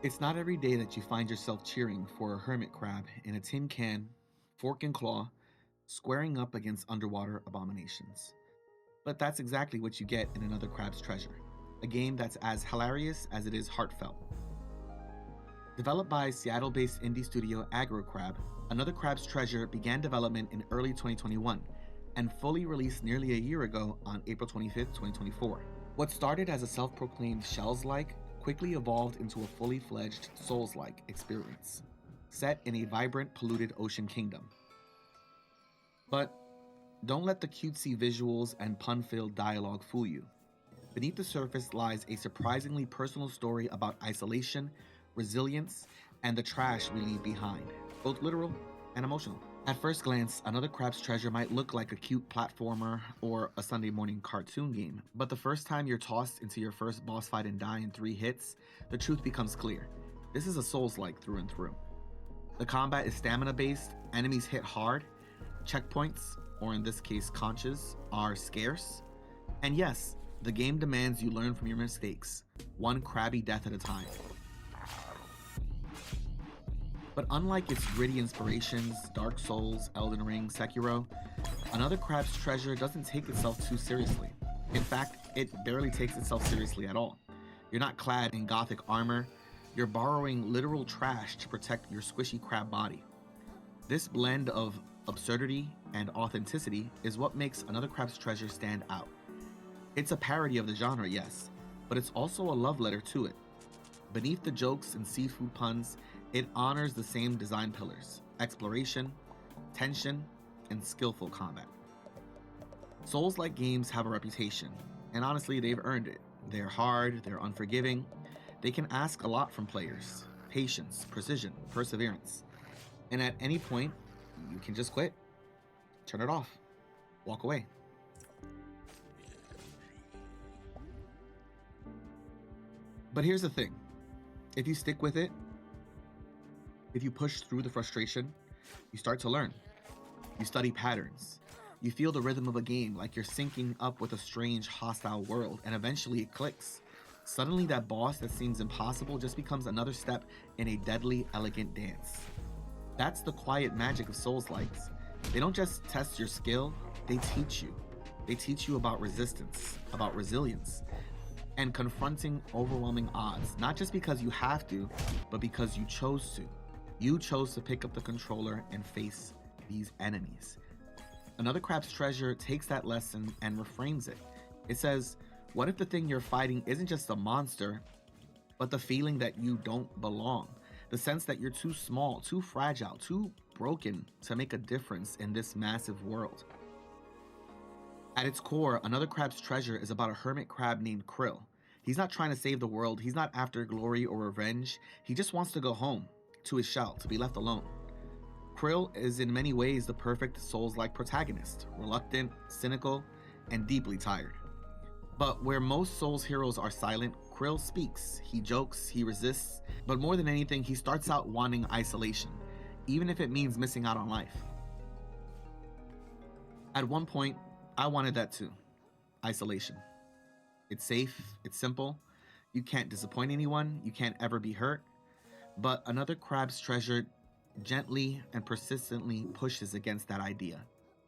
It's not every day that you find yourself cheering for a hermit crab in a tin can, fork and claw, squaring up against underwater abominations. But that's exactly what you get in Another Crab's Treasure, a game that's as hilarious as it is heartfelt. Developed by Seattle based indie studio Aggrocrab, Another Crab's Treasure began development in early 2021 and fully released nearly a year ago on April 25th, 2024. What started as a self proclaimed Shells like quickly evolved into a fully fledged Souls like experience, set in a vibrant, polluted ocean kingdom. But don't let the cutesy visuals and pun filled dialogue fool you. Beneath the surface lies a surprisingly personal story about isolation, resilience, and the trash we leave behind, both literal and emotional. At first glance, Another Crab's Treasure might look like a cute platformer or a Sunday morning cartoon game, but the first time you're tossed into your first boss fight and die in 3 hits, the truth becomes clear. This is a Souls-like through and through. The combat is stamina-based, enemies hit hard, checkpoints, or in this case conches, are scarce, and yes, the game demands you learn from your mistakes, one crabby death at a time. But unlike its gritty inspirations, Dark Souls, Elden Ring, Sekiro, Another Crab's Treasure doesn't take itself too seriously. In fact, it barely takes itself seriously at all. You're not clad in gothic armor, you're borrowing literal trash to protect your squishy crab body. This blend of absurdity and authenticity is what makes Another Crab's Treasure stand out. It's a parody of the genre, yes, but it's also a love letter to it. Beneath the jokes and seafood puns, it honors the same design pillars: exploration, tension, and skillful combat. Souls-like games have a reputation, and honestly, they've earned it. They're hard, they're unforgiving, they can ask a lot from players: patience, precision, perseverance. And at any point, you can just quit, turn it off, walk away. But here's the thing. If you stick with it, if you push through the frustration, you start to learn. You study patterns. You feel the rhythm of a game like you're syncing up with a strange, hostile world, and eventually it clicks. Suddenly that boss that seems impossible just becomes another step in a deadly, elegant dance. That's the quiet magic of Souls-likes. They don't just test your skill, they teach you. They teach you about resistance, about resilience, and confronting overwhelming odds, not just because you have to, but because you chose to. You chose to pick up the controller and face these enemies. Another Crab's Treasure takes that lesson and reframes it. It says, what if the thing you're fighting isn't just a monster, but the feeling that you don't belong? The sense that you're too small, too fragile, too broken to make a difference in this massive world. At its core, Another Crab's Treasure is about a hermit crab named Krill. He's not trying to save the world, he's not after glory or revenge, he just wants to go home, to his shell, to be left alone. Krill is in many ways the perfect Souls-like protagonist, reluctant, cynical, and deeply tired. But where most Souls heroes are silent, Krill speaks, he jokes, he resists, but more than anything, he starts out wanting isolation, even if it means missing out on life. At one point, I wanted that too. Isolation. It's safe, it's simple, you can't disappoint anyone, you can't ever be hurt. But Another Crab's Treasure gently and persistently pushes against that idea.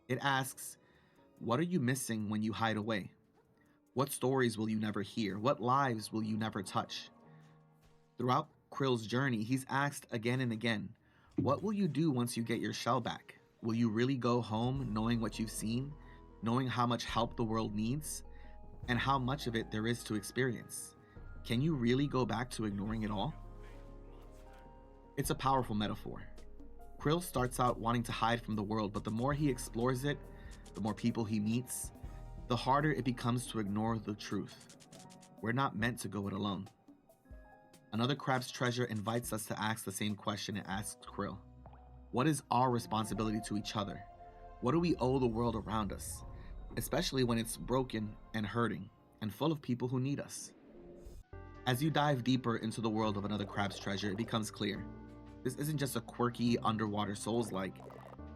It asks, what are you missing when you hide away? What stories will you never hear? What lives will you never touch? Throughout Krill's journey, he's asked again and again, what will you do once you get your shell back? Will you really go home knowing what you've seen? Knowing how much help the world needs? And how much of it there is to experience? Can you really go back to ignoring it all? It's a powerful metaphor. Krill starts out wanting to hide from the world, but the more he explores it, the more people he meets, the harder it becomes to ignore the truth. We're not meant to go it alone. Another Crab's Treasure invites us to ask the same question it asked Krill. What is our responsibility to each other? What do we owe the world around us? Especially when it's broken and hurting and full of people who need us. As you dive deeper into the world of Another Crab's Treasure, it becomes clear. This isn't just a quirky underwater Souls-like.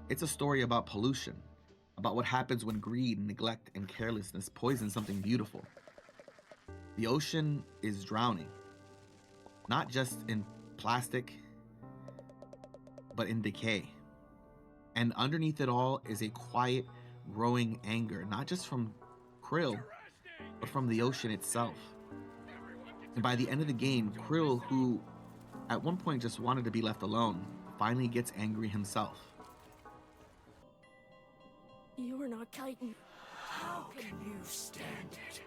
It's a story about pollution, about what happens when greed, neglect, and carelessness poison something beautiful. The ocean is drowning. not just in plastic, but in decay. And underneath it all is a quiet, growing anger, not just from Krill, but from the ocean itself. And by the end of the game, Krill, who at one point just wanted to be left alone, finally gets angry himself. You are not Titan. How can you stand it?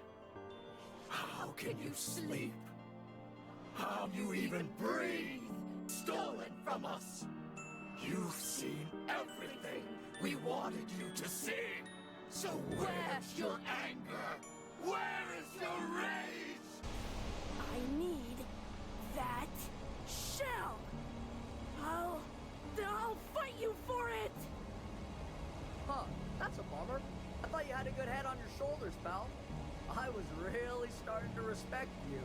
How can you sleep? How you even breathe? Stolen from us! You've seen everything we wanted you to see! So where's your anger? Where is your rage? I need that shell. I'll fight you for it. Huh, that's a bummer. I thought you had a good head on your shoulders, pal. I was really starting to respect you.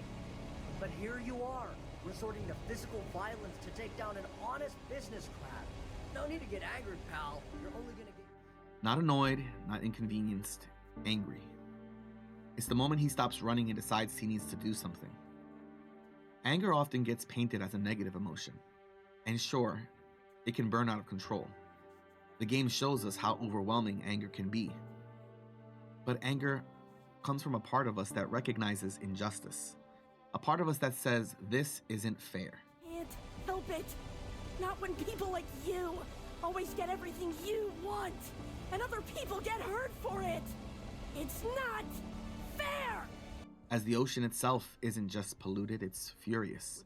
But here you are, resorting to physical violence to take down an honest business crab. No need to get angered, pal. You're only gonna get... Not annoyed, not inconvenienced, angry. It's the moment he stops running and decides he needs to do something. Anger often gets painted as a negative emotion. And sure, it can burn out of control. The game shows us how overwhelming anger can be. But anger comes from a part of us that recognizes injustice. A part of us that says, this isn't fair. Can't help it. Not when people like you always get everything you want, and other people get hurt for it. It's not fair! As the ocean itself isn't just polluted, it's furious.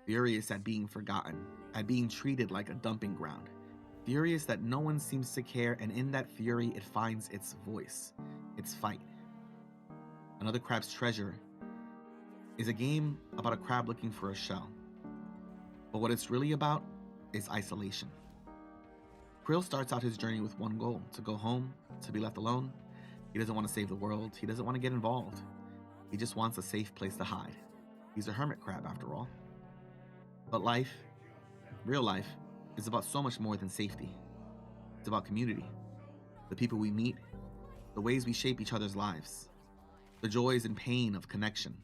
Furious at being forgotten, at being treated like a dumping ground. Furious that no one seems to care, and in that fury it finds its voice, its fight. Another Crab's Treasure is a game about a crab looking for a shell. But what it's really about is isolation. Krill starts out his journey with one goal: to go home, to be left alone. He doesn't want to save the world. He doesn't want to get involved. He just wants a safe place to hide. He's a hermit crab after all. But life, real life, is about so much more than safety. It's about community, the people we meet, the ways we shape each other's lives, the joys and pain of connection,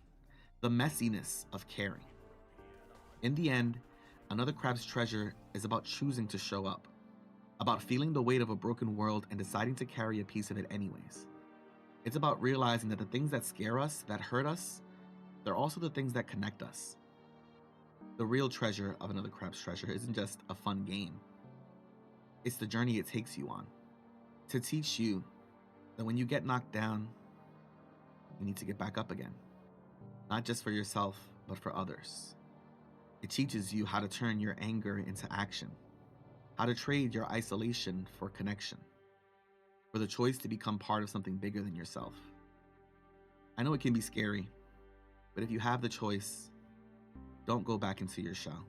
the messiness of caring. In the end, Another Crab's Treasure is about choosing to show up, about feeling the weight of a broken world and deciding to carry a piece of it anyways. It's about realizing that the things that scare us, that hurt us, they're also the things that connect us. The real treasure of Another Crab's Treasure isn't just a fun game. It's the journey it takes you on, to teach you that when you get knocked down, you need to get back up again. Not just for yourself, but for others. It teaches you how to turn your anger into action, how to trade your isolation for connection, for the choice to become part of something bigger than yourself. I know it can be scary, but if you have the choice, don't go back into your shell.